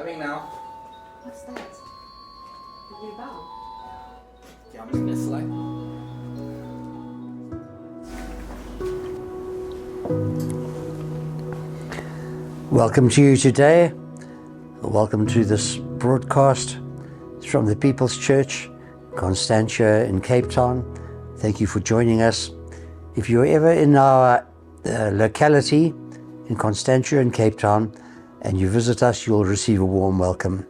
Coming now. What's that? A new bow? Yeah, I'm just gonna slow. Welcome to you today. Welcome to this broadcast. It's from the People's Church, Constantia in Cape Town. Thank you for joining us. If you're ever in our locality in Constantia in Cape Town and you visit us, you'll receive a warm welcome.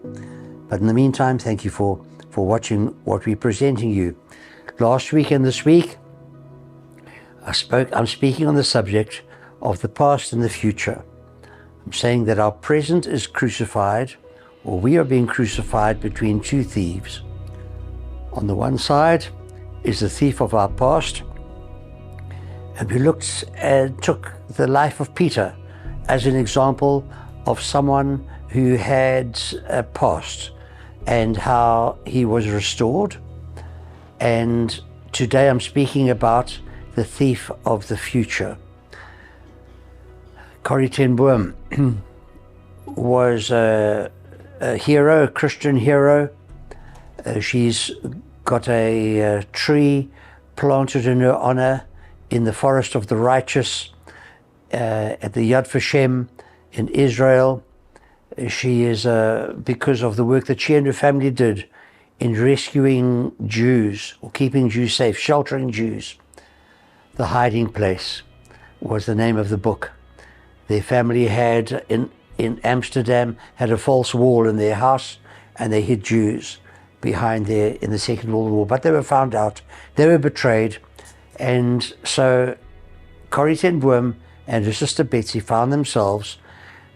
But in the meantime, thank you for watching what we're presenting you. Last week and this week, I'm speaking on the subject of the past and the future. I'm saying that our present is crucified, or we are being crucified between two thieves. On the one side is the thief of our past, and we looked and took the life of Peter as an example of someone who had a past and how he was restored. And today I'm speaking about the thief of the future. Corrie ten Boom was a hero, a Christian hero. She's got a tree planted in her honor in the forest of the righteous at the Yad Vashem in Israel. She is, because of the work that she and her family did in rescuing Jews or keeping Jews safe, sheltering Jews. The Hiding Place was the name of the book. Their family had, in Amsterdam, had a false wall in their house, and they hid Jews behind there in the Second World War. But they were found out, they were betrayed, and so Corrie ten Boom and her sister Betsy found themselves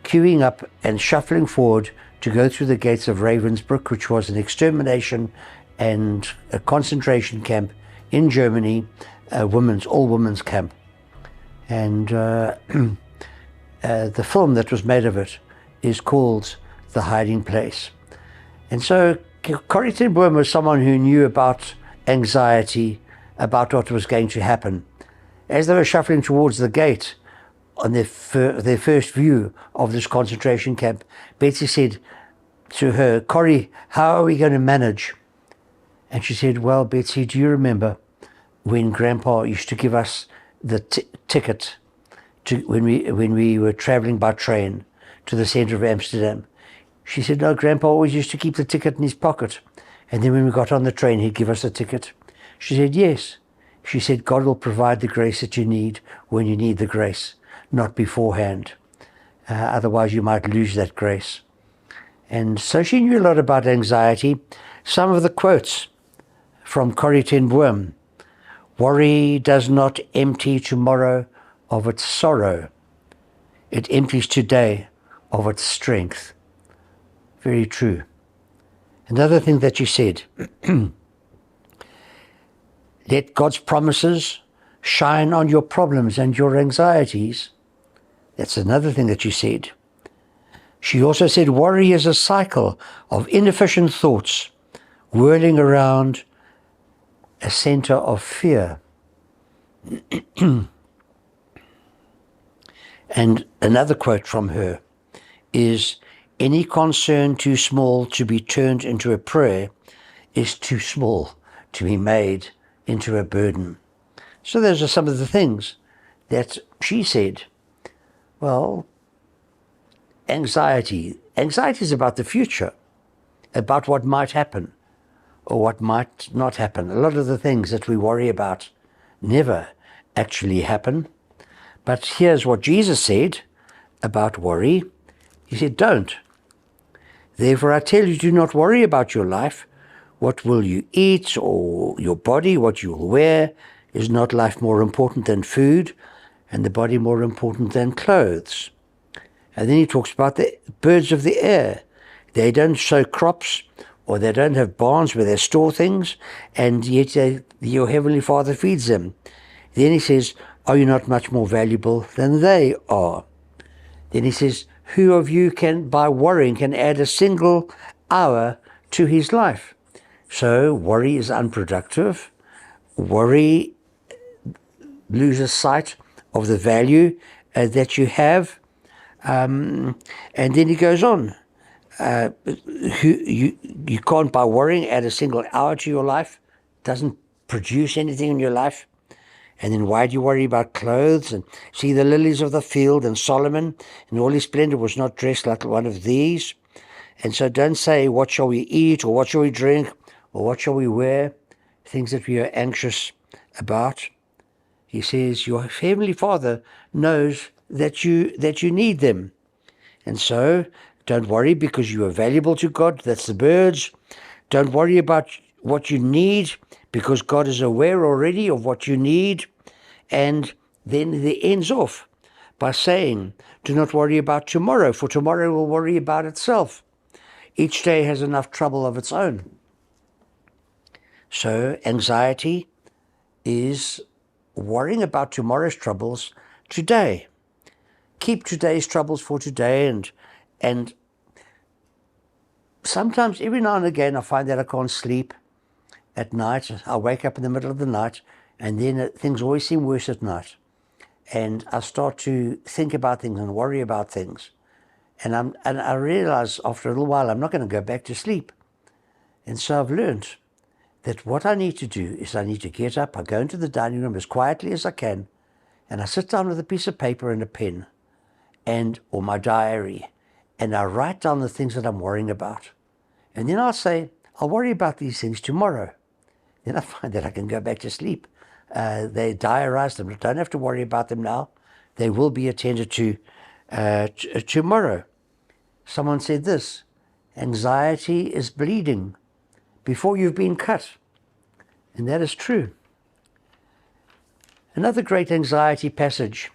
queuing up and shuffling forward to go through the gates of Ravensbrück, which was an extermination and a concentration camp in Germany, all women's camp. And the film that was made of it is called The Hiding Place. And so Corrie ten Boom was someone who knew about anxiety, about what was going to happen. As they were shuffling towards the gate on their first view of this concentration camp, Betsy said to her, "Corrie, how are we going to manage?" And she said, "Well, Betsy, do you remember when Grandpa used to give us the ticket when we were traveling by train to the center of Amsterdam?" She said, "No, Grandpa always used to keep the ticket in his pocket. And then when we got on the train, he'd give us a ticket." She said, "Yes." She said, "God will provide the grace that you need when you need the grace, not beforehand. Otherwise, you might lose that grace." And so she knew a lot about anxiety. Some of the quotes from Corrie ten Boom: "Worry does not empty tomorrow of its sorrow. It empties today of its strength." Very true. Another thing that she said, "Let God's promises shine on your problems and your anxieties." That's another thing that she said. She also said, "Worry is a cycle of inefficient thoughts whirling around a center of fear." And another quote from her is, "Any concern too small to be turned into a prayer is too small to be made into a burden." So those are some of the things that she said. Well, anxiety is about the future, about what might happen or what might not happen. A lot of the things that we worry about never actually happen. But here's what Jesus said about worry. He said, "Don't. Therefore I tell you, do not worry about your life. What will you eat, or your body, what you will wear? Is not life more important than food, and the body more important than clothes?" And then he talks about the birds of the air. They don't sow crops, or they don't have barns where they store things, and yet your heavenly Father feeds them. Then he says, "Are you not much more valuable than they are?" Then he says, "Who of you can, by worrying, can add a single hour to his life?" So worry is unproductive. Worry loses sight of the value that you have. And then he goes on. you can't, by worrying, add a single hour to your life. It doesn't produce anything in your life. And then why do you worry about clothes? And see the lilies of the field, and Solomon in all his splendor was not dressed like one of these. And so don't say, what shall we eat, or what shall we drink, or what shall we wear? Things that we are anxious about. He says, your heavenly Father knows that you need them. And so don't worry, because you are valuable to God. That's the birds. Don't worry about what you need, because God is aware already of what you need. And then he ends off by saying, do not worry about tomorrow, for tomorrow will worry about itself. Each day has enough trouble of its own. So anxiety is worrying about tomorrow's troubles today. Keep today's troubles for today. And sometimes, every now and again, I find that I can't sleep at night. I wake up in the middle of the night, and then things always seem worse at night. And I start to think about things and worry about things. And I realize after a little while I'm not going to go back to sleep. And so I've learned that what I need to do is I need to get up, I go into the dining room as quietly as I can, and I sit down with a piece of paper and a pen, or my diary, and I write down the things that I'm worrying about. And then I'll say, I'll worry about these things tomorrow. Then I find that I can go back to sleep. They diarise them. I don't have to worry about them now. They will be attended to tomorrow. Someone said this, anxiety is bleeding before you've been cut. And that is true. Another great anxiety passage,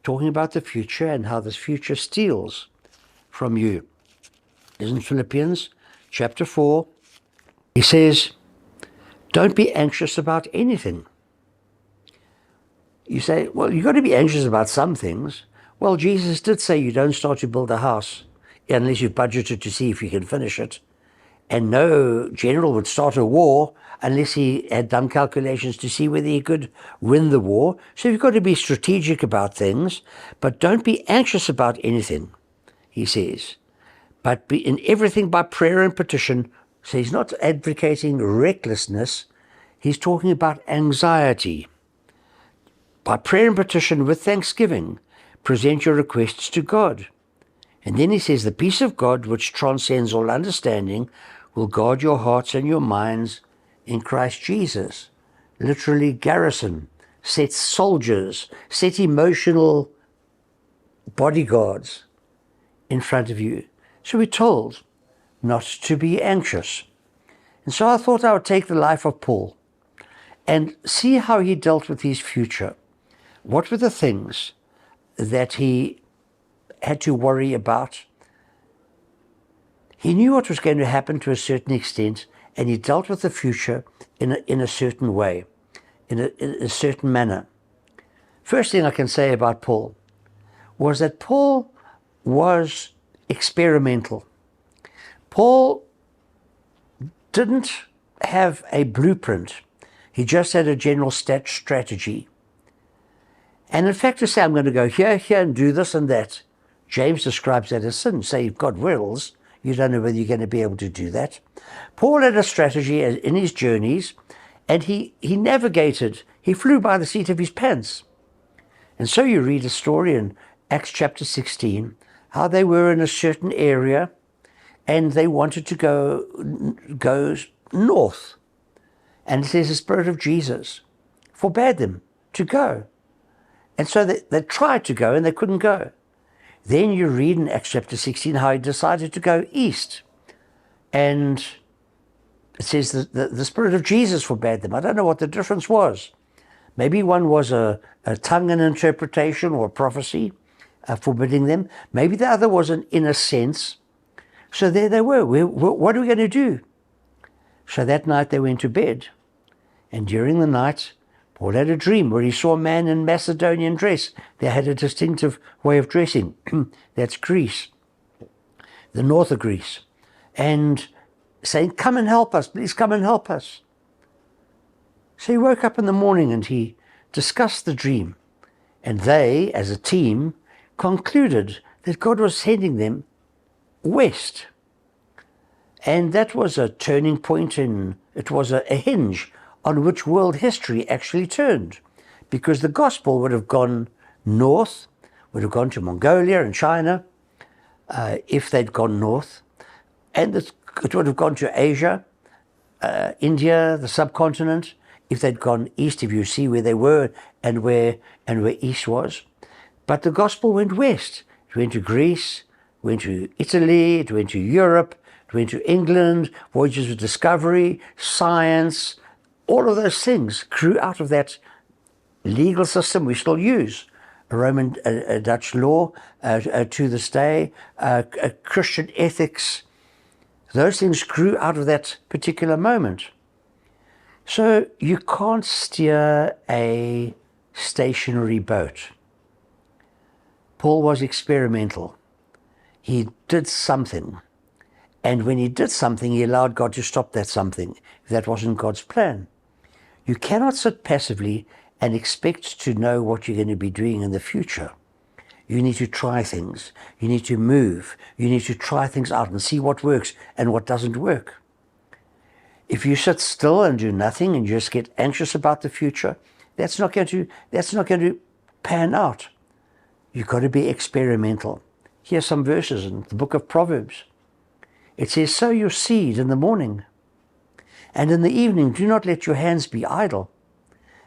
talking about the future and how this future steals from you, is in Philippians chapter 4. He says, don't be anxious about anything. You say, well, you've got to be anxious about some things. Well, Jesus did say you don't start to build a house unless you've budgeted to see if you can finish it. And no general would start a war unless he had done calculations to see whether he could win the war. So you've got to be strategic about things, but don't be anxious about anything, he says. But be in everything by prayer and petition. So he's not advocating recklessness. He's talking about anxiety. By prayer and petition with thanksgiving, present your requests to God. And then he says, the peace of God, which transcends all understanding, will guard your hearts and your minds in Christ Jesus. Literally garrison, set soldiers, set emotional bodyguards in front of you. So we're told not to be anxious. And so I thought I would take the life of Paul and see how he dealt with his future. What were the things that he had to worry about? He knew what was going to happen to a certain extent, and he dealt with the future in a certain way, in a certain manner. First thing I can say about Paul was that Paul was experimental. Paul didn't have a blueprint. He just had a general strategy. And in fact, to say, I'm going to go here, and do this and that, James describes that as sin. Say, if God wills, you don't know whether you're going to be able to do that. Paul had a strategy in his journeys, and he navigated. He flew by the seat of his pants. And so you read a story in Acts chapter 16, how they were in a certain area, and they wanted to go north. And it says the Spirit of Jesus forbade them to go. And so they tried to go and they couldn't go. Then you read in Acts chapter 16 how he decided to go east. And it says that the Spirit of Jesus forbade them. I don't know what the difference was. Maybe one was a tongue and interpretation or a prophecy forbidding them. Maybe the other was an inner sense. So there they were. What are we going to do? So that night they went to bed. And during the night, Paul had a dream where he saw a man in Macedonian dress. They had a distinctive way of dressing. That's Greece, the north of Greece. And saying, come and help us, please come and help us. So he woke up in the morning and he discussed the dream. And they, as a team, concluded that God was sending them west. And that was a turning point it was a hinge on which world history actually turned, because the gospel would have gone north, would have gone to Mongolia and China, if they'd gone north, and it would have gone to Asia, India, the subcontinent, if they'd gone east, if you see where they were and where east was. But the gospel went west. It went to Greece, went to Italy, it went to Europe, it went to England, voyages of discovery, science, all of those things grew out of that legal system we still use, a Roman Dutch law to this day, Christian ethics. Those things grew out of that particular moment. So you can't steer a stationary boat. Paul was experimental. He did something. And when he did something, he allowed God to stop that something, if that wasn't God's plan. You cannot sit passively and expect to know what you're going to be doing in the future. You need to try things. You need to move. You need to try things out and see what works and what doesn't work. If you sit still and do nothing and you just get anxious about the future, that's not going to pan out. You've got to be experimental. Here's some verses in the book of Proverbs. It says, sow your seed in the morning, and in the evening do not let your hands be idle,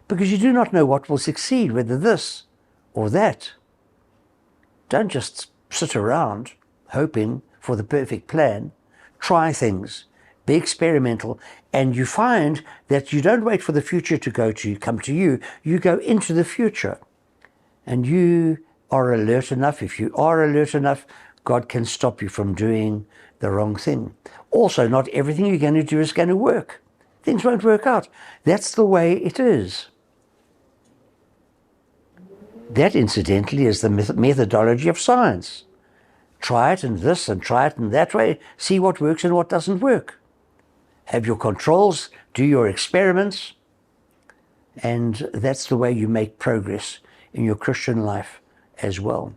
because you do not know what will succeed, whether this or that. Don't just sit around hoping for the perfect plan. Try things. Be experimental. And you find that you don't wait for the future to come to you. You go into the future. And you are alert enough. If you are alert enough, God can stop you from doing the wrong thing. Also, not everything you're going to do is going to work. Things won't work out. That's the way it is. That, incidentally, is the methodology of science. Try it in this and try it in that way. See what works and what doesn't work. Have your controls, do your experiments, and that's the way you make progress in your Christian life as well.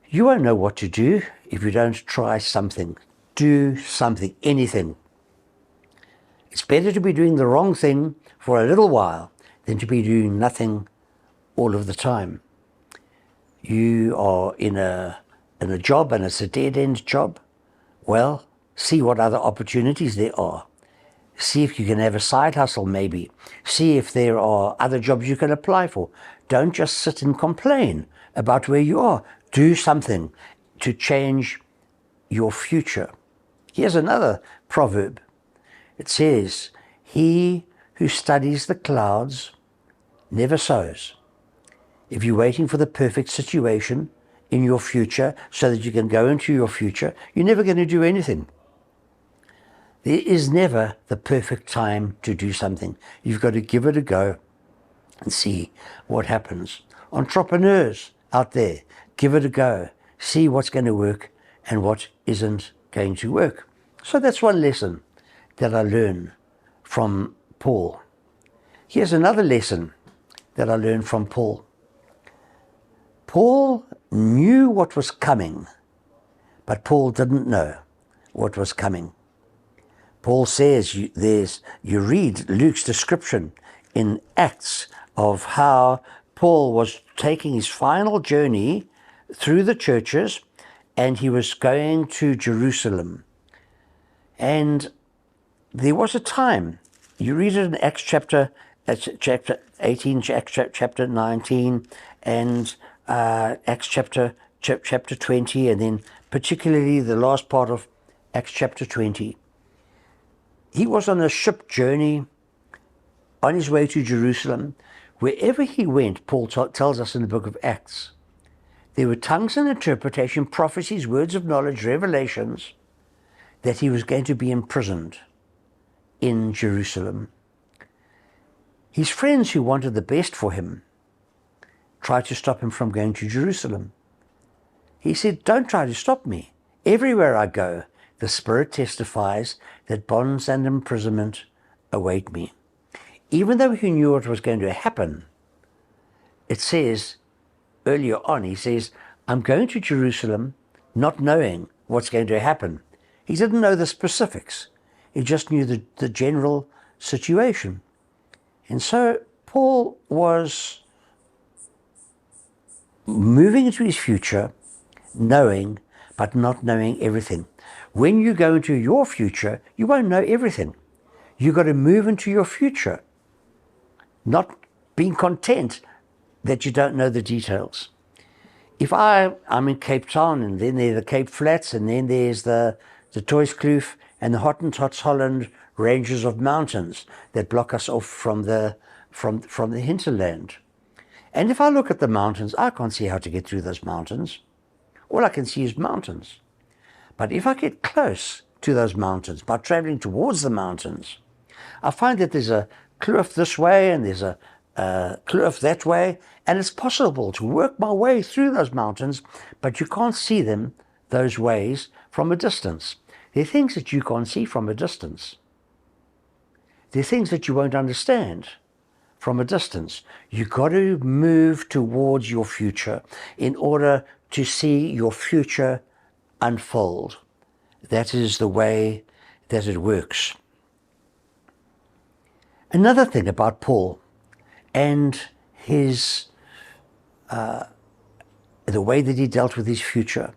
You won't know what to do if you don't try something. Do something, anything. It's better to be doing the wrong thing for a little while than to be doing nothing all of the time. You are in a job and it's a dead-end job. Well, see what other opportunities there are. See if you can have a side hustle maybe. See if there are other jobs you can apply for. Don't just sit and complain about where you are. Do something to change your future. Here's another proverb. It says, he who studies the clouds never sows. If you're waiting for the perfect situation in your future so that you can go into your future, you're never going to do anything. There is never the perfect time to do something. You've got to give it a go and see what happens. Entrepreneurs out there, give it a go. See what's going to work and what isn't going to work. So that's one lesson that I learned from Paul. Here's another lesson that I learned from Paul. Paul knew what was coming, but Paul didn't know what was coming. Paul says, you read Luke's description in Acts of how Paul was taking his final journey through the churches, and he was going to Jerusalem. And there was a time, you read it in Acts chapter 18, Acts chapter 19, and Acts chapter 20, and then particularly the last part of Acts chapter 20. He was on a ship journey on his way to Jerusalem. Wherever he went, Paul tells us in the book of Acts, there were tongues and interpretation, prophecies, words of knowledge, revelations, that he was going to be imprisoned in Jerusalem. His friends who wanted the best for him tried to stop him from going to Jerusalem. He said, don't try to stop me. Everywhere I go, the Spirit testifies that bonds and imprisonment await me. Even though he knew what was going to happen, it says earlier on, he says, I'm going to Jerusalem not knowing what's going to happen. He didn't know the specifics. He just knew the general situation. And so Paul was moving into his future, knowing, but not knowing everything. When you go into your future, you won't know everything. You've got to move into your future, not being content that you don't know the details. If I'm in Cape Town, and then there's the Cape Flats, and then there's the Tuiskloof and the Hottentots Holland ranges of mountains that block us off from the hinterland. And if I look at the mountains, I can't see how to get through those mountains. All I can see is mountains. But if I get close to those mountains by traveling towards the mountains, I find that there's a kloof this way and there's a kloof that way, and it's possible to work my way through those mountains, but you can't see them, those ways, from a distance. There are things that you can't see from a distance. There are things that you won't understand from a distance. You've got to move towards your future in order to see your future unfold. That is the way that it works. Another thing about Paul and his the way that he dealt with his future.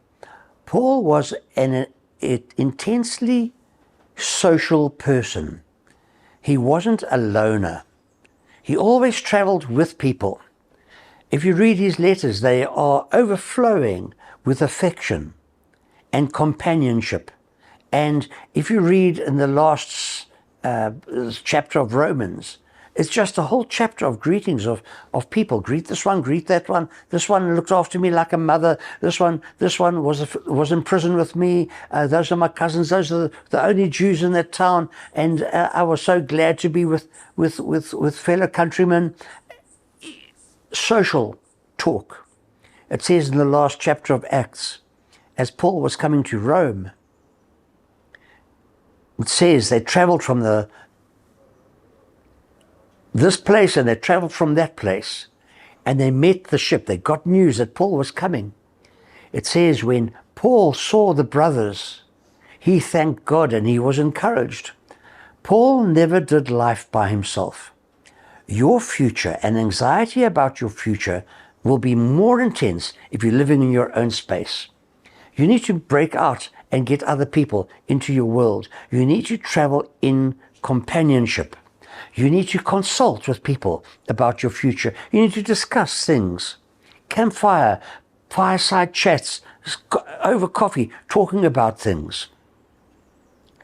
Paul was an intensely social person. He wasn't a loner. He always traveled with people. If you read his letters, they are overflowing with affection and companionship. And if you read in the last chapter of Romans, it's just a whole chapter of greetings of people. Greet this one, greet that one. This one looked after me like a mother. This one was in prison with me. Those are my cousins. Those are the only Jews in that town. And I was so glad to be with fellow countrymen. Social talk. It says in the last chapter of Acts, as Paul was coming to Rome, it says they traveled from this place and they traveled from that place, and they met the ship. They got news that Paul was coming. It says when Paul saw the brothers, he thanked God and he was encouraged. Paul never did life by himself. Your future and anxiety about your future will be more intense if you're living in your own space. You need to break out and get other people into your world. You need to travel in companionship. You need to consult with people about your future. You need to discuss things. Campfire, fireside chats, over coffee, talking about things.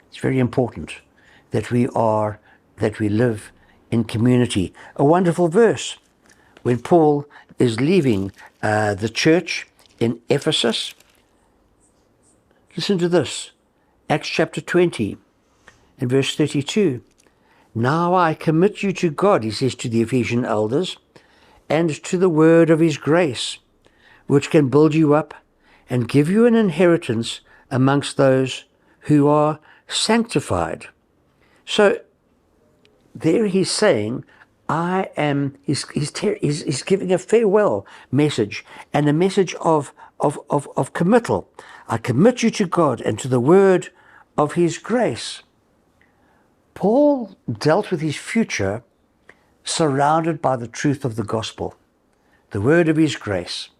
It's very important that we live in community. A wonderful verse when Paul is leaving the church in Ephesus. Listen to this. Acts chapter 20 and verse 32. Now I commit you to God, he says to the Ephesian elders, and to the word of his grace, which can build you up and give you an inheritance amongst those who are sanctified. So there he's saying, he's giving a farewell message and a message of committal. I commit you to God and to the word of his grace. Paul dealt with his future surrounded by the truth of the gospel, the word of his grace,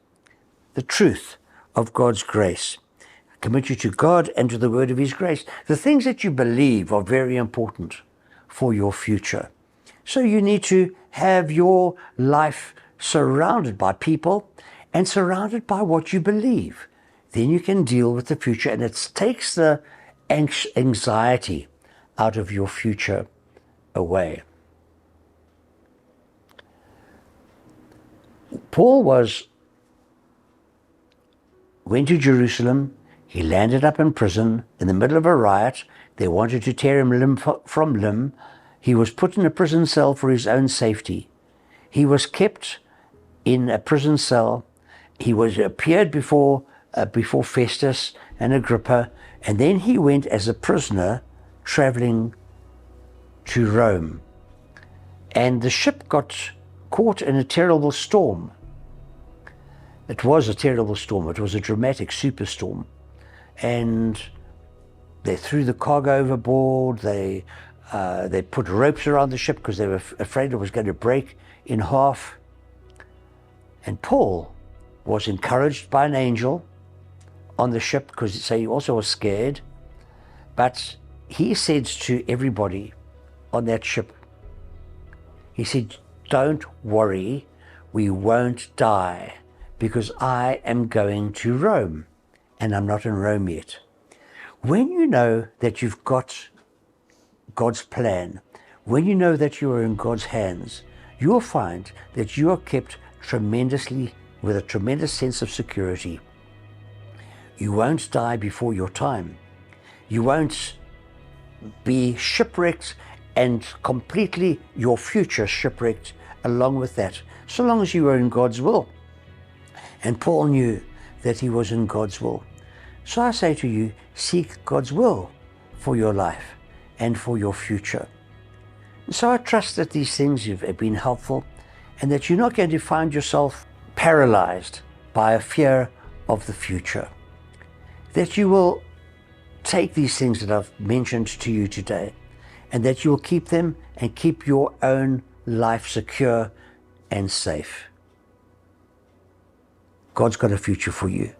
the truth of God's grace. I commit you to God and to the word of his grace. The things that you believe are very important for your future. So you need to have your life surrounded by people and surrounded by what you believe. Then you can deal with the future, and it takes the anxiety out of your future away. Paul went to Jerusalem. He landed up in prison in the middle of a riot. They wanted to tear him limb from limb. He was put in a prison cell for his own safety. He was kept in a prison cell. He appeared before Festus and Agrippa, and then he went as a prisoner traveling to Rome. And the ship got caught in a terrible storm. It was a terrible storm. It was a dramatic superstorm. and they threw the cargo overboard. They put ropes around the ship because they were afraid it was going to break in half. And Paul was encouraged by an angel on the ship, because he also was scared. But he said to everybody on that ship, he said, don't worry, we won't die, because I am going to Rome, and I'm not in Rome yet. When you know that you've got God's plan, when you know that you are in God's hands, you'll find that you are kept with a tremendous sense of security. You won't die before your time. You won't be shipwrecked and completely your future shipwrecked along with that, so long as you are in God's will. And Paul knew that he was in God's will. So I say to you, seek God's will for your life and for your future. So I trust that these things have been helpful, and that you're not going to find yourself paralyzed by a fear of the future. That you will take these things that I've mentioned to you today, and that you will keep them and keep your own life secure and safe. God's got a future for you.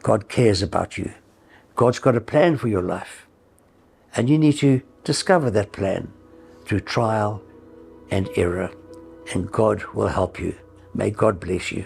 God cares about you. God's got a plan for your life. And you need to discover that plan through trial and error. And God will help you. May God bless you.